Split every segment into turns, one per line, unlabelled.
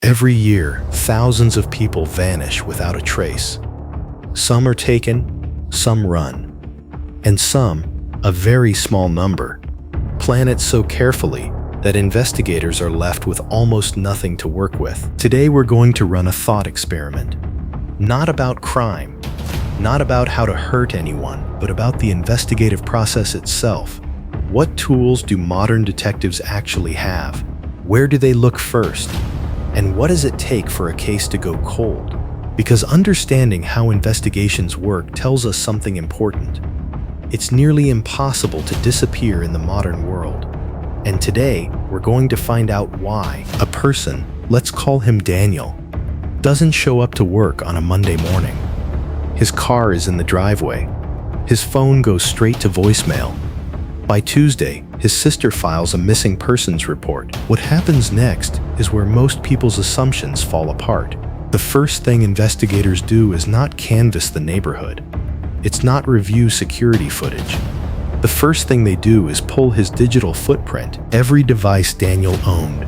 Every year, thousands of people vanish without a trace. Some are taken, some run, and some, a very small number, plan it so carefully that investigators are left with almost nothing to work with. Today we're going to run a thought experiment. Not about crime, not about how to hurt anyone, but about the investigative process itself. What tools do modern detectives actually have? Where do they look first? And what does it take for a case to go cold? Because understanding how investigations work tells us something important. It's nearly impossible to disappear in the modern world. And today, we're going to find out why a person, let's call him Daniel, doesn't show up to work on a Monday morning. His car is in the driveway. His phone goes straight to voicemail. By Tuesday, his sister files a missing persons report. What happens next is where most people's assumptions fall apart. The first thing investigators do is not canvass the neighborhood. It's not review security footage. The first thing they do is pull his digital footprint, every device Daniel owned.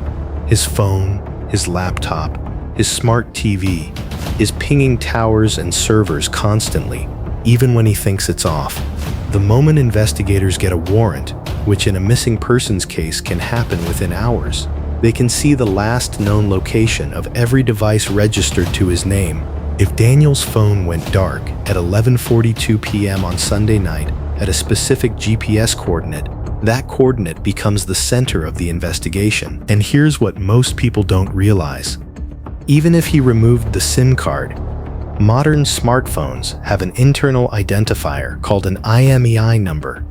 His phone, his laptop, his smart TV, his pinging towers and servers constantly, even when he thinks it's off. The moment investigators get a warrant, which in a missing persons case can happen within hours, they can see the last known location of every device registered to his name. If Daniel's phone went dark at 11:42 p.m. on Sunday night at a specific GPS coordinate, that coordinate becomes the center of the investigation. And here's what most people don't realize. Even if he removed the SIM card, modern smartphones have an internal identifier called an IMEI number.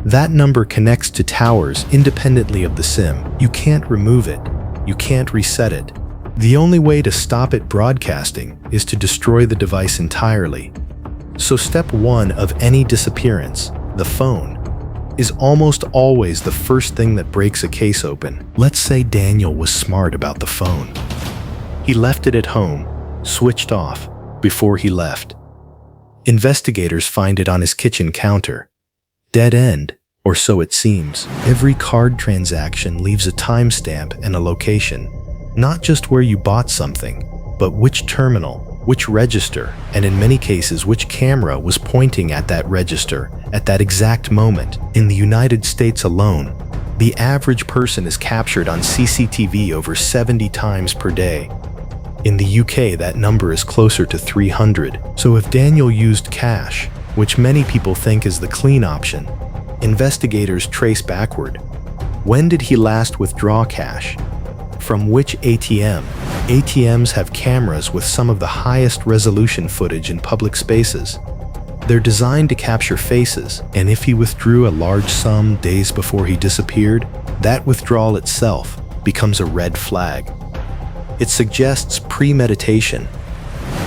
That number connects to towers independently of the SIM. You can't remove it. You can't reset it. The only way to stop it broadcasting is to destroy the device entirely. So step one of any disappearance, the phone, is almost always the first thing that breaks a case open. Let's say Daniel was smart about the phone. He left it at home, switched off, before he left. Investigators find it on his kitchen counter. Dead end, or so it seems. Every card transaction leaves a timestamp and a location. Not just where you bought something, but which terminal, which register, and in many cases which camera was pointing at that register at that exact moment. In the United States alone, the average person is captured on CCTV over 70 times per day. In the UK, that number is closer to 300. So if Daniel used cash, which many people think is the clean option, investigators trace backward. When did he last withdraw cash? From which ATM? ATMs have cameras with some of the highest resolution footage in public spaces. They're designed to capture faces, and if he withdrew a large sum days before he disappeared, that withdrawal itself becomes a red flag. It suggests premeditation,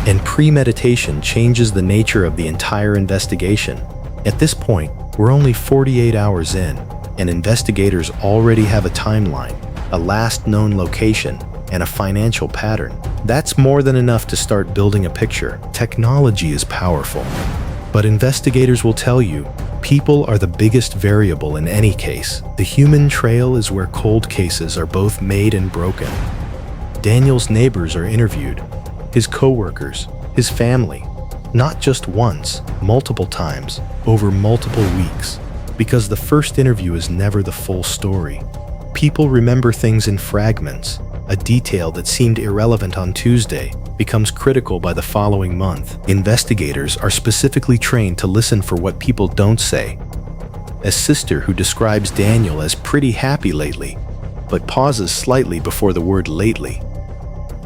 and premeditation changes the nature of the entire investigation. At this point, we're only 48 hours in, and investigators already have a timeline, a last known location, and a financial pattern. That's more than enough to start building a picture. Technology is powerful, but investigators will tell you, people are the biggest variable in any case. The human trail is where cold cases are both made and broken. Daniel's neighbors are interviewed, his co-workers, his family, not just once, multiple times, over multiple weeks, because the first interview is never the full story. People remember things in fragments. A detail that seemed irrelevant on Tuesday becomes critical by the following month. Investigators are specifically trained to listen for what people don't say. A sister who describes Daniel as pretty happy lately, but pauses slightly before the word lately.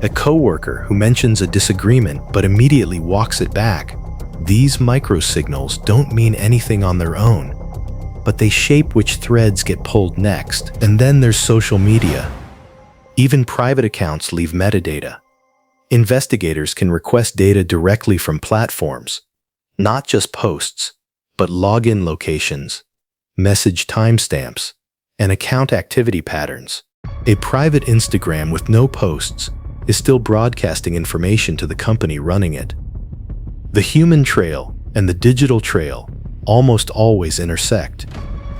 A co-worker who mentions a disagreement but immediately walks it back. These microsignals don't mean anything on their own, but they shape which threads get pulled next. And then there's social media. Even private accounts leave metadata. Investigators can request data directly from platforms, not just posts, but login locations, message timestamps, and account activity patterns. A private Instagram with no posts is still broadcasting information to the company running it. The human trail and the digital trail almost always intersect.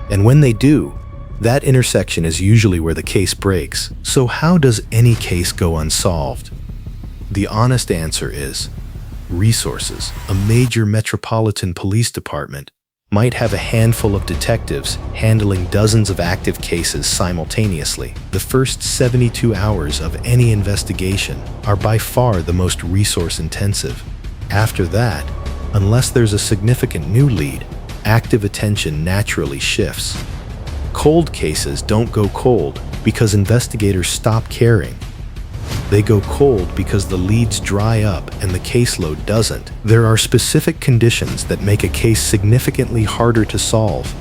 And when they do, That intersection is usually where the case breaks. So how does any case go unsolved? The honest answer is resources. A major metropolitan police department might have a handful of detectives handling dozens of active cases simultaneously. The first 72 hours of any investigation are by far the most resource-intensive. After that, unless there's a significant new lead, active attention naturally shifts. Cold cases don't go cold because investigators stop caring. They go cold because the leads dry up and the caseload doesn't. There are specific conditions that make a case significantly harder to solve.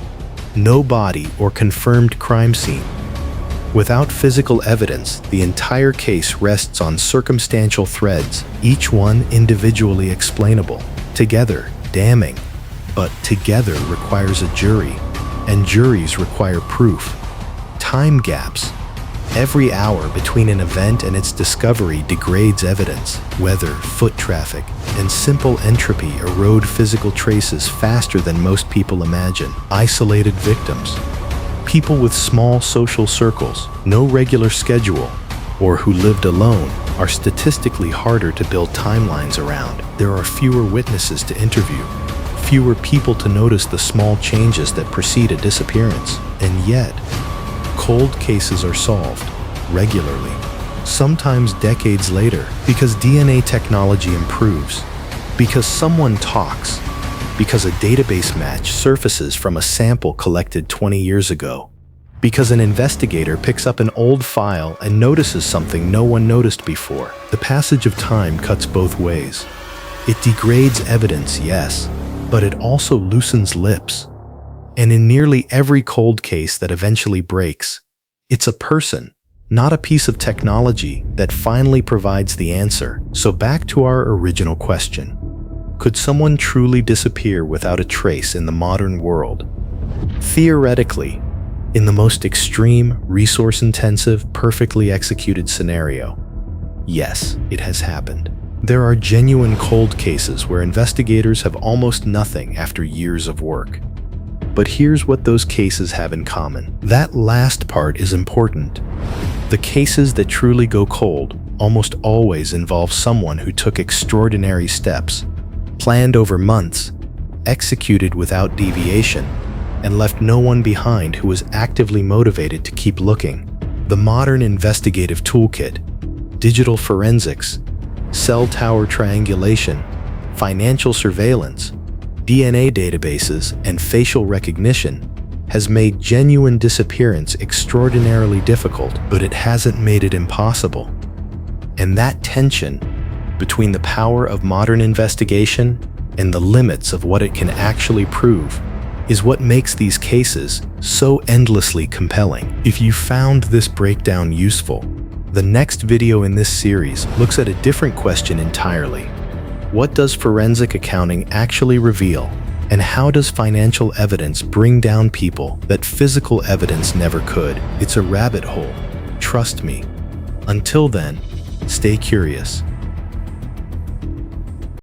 No body or confirmed crime scene. Without physical evidence, the entire case rests on circumstantial threads, each one individually explainable. Together, damning. But together requires a jury, and juries require proof. Time gaps. Every hour between an event and its discovery degrades evidence. Weather, foot traffic, and simple entropy erode physical traces faster than most people imagine. Isolated victims. People with small social circles, no regular schedule, or who lived alone are statistically harder to build timelines around. There are fewer witnesses to interview, fewer people to notice the small changes that precede a disappearance. And yet, cold cases are solved regularly, sometimes decades later, because DNA technology improves, because someone talks, because a database match surfaces from a sample collected 20 years ago, because an investigator picks up an old file and notices something no one noticed before. The passage of time cuts both ways. It degrades evidence, yes, but it also loosens lips. And in nearly every cold case that eventually breaks, it's a person, not a piece of technology, that finally provides the answer. So back to our original question. Could someone truly disappear without a trace in the modern world? Theoretically, in the most extreme, resource-intensive, perfectly executed scenario, yes, it has happened. There are genuine cold cases where investigators have almost nothing after years of work. But here's what those cases have in common. That last part is important. The cases that truly go cold almost always involve someone who took extraordinary steps, planned over months, executed without deviation, and left no one behind who was actively motivated to keep looking. The modern investigative toolkit, digital forensics, cell tower triangulation, financial surveillance, DNA databases, and facial recognition has made genuine disappearance extraordinarily difficult, but it hasn't made it impossible. And that tension between the power of modern investigation and the limits of what it can actually prove is what makes these cases so endlessly compelling. If you found this breakdown useful, the next video in this series looks at a different question entirely. What does forensic accounting actually reveal? And how does financial evidence bring down people that physical evidence never could? It's a rabbit hole. Trust me. Until then, stay curious.